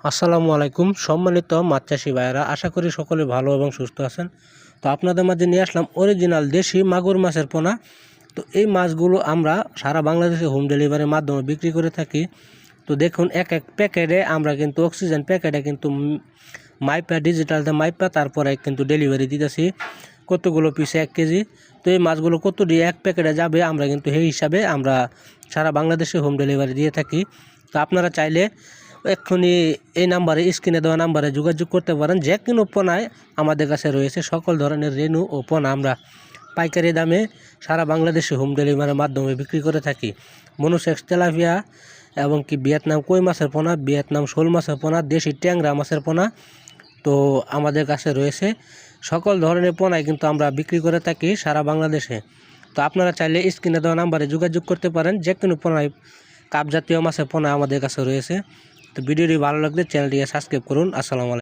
আসসালামু আলাইকুম সম্মানিত মাছ চাষি ভাইয়েরা, আশা করি সকলে ভালো এবং সুস্থ আছেন। তো আপনাদের মাঝে নিয়ে আসলাম অরিজিনাল দেশি মাগুর মাছের পোনা। তো এই মাছগুলো আমরা সারা বাংলাদেশে হোম ডেলিভারির মাধ্যমে বিক্রি করে থাকি। তো দেখুন, এক এক প্যাকেটে আমরা কিন্তু অক্সিজেন প্যাকেটে কিন্তু মাইপা ডিজিটালতে মাইপা তারপরে কিন্তু ডেলিভারি দিতেছি কতগুলো পিসে 1 কেজি। তো এই মাছগুলো কতটি এক প্যাকেটে যাবে আমরা কিন্তু সেই হিসাবে আমরা সারা বাংলাদেশে হোম ডেলিভারি দিয়ে থাকি। তো আপনারা চাইলে এক্ষুনি এই নাম্বারে, স্ক্রিনে দেওয়া নাম্বারে যোগাযোগ করতে পারেন। যে কোনো পোনায় আমাদের কাছে রয়েছে সকল ধরনের রেনু ও পোনা আমরা পাইকারি দামে সারা বাংলাদেশে হোম ডেলিভারির মাধ্যমে বিক্রি করে থাকি। মনুসেক্স তেলাপিয়া এবং কি ভিয়েতনাম কই মাছের পোনা, ভিয়েতনাম শোল মাছের পোনা, দেশি ট্যাংরা মাছের পোনা তো আমাদের কাছে রয়েছে। সকল ধরনের পোনাই কিন্তু আমরা বিক্রি করে থাকি সারা বাংলাদেশে। তো আপনারা চাইলে স্ক্রিনে দেওয়া নাম্বারে যোগাযোগ করতে পারেন। যে কোনো পোনায় কাপ জাতীয় মাছের পোনা আমাদের কাছে রয়েছে। তো ভিডিওটি ভালো লাগলে চ্যানেলটিকে সাবস্ক্রাইব করুন। আসসালামু আলাইকুম।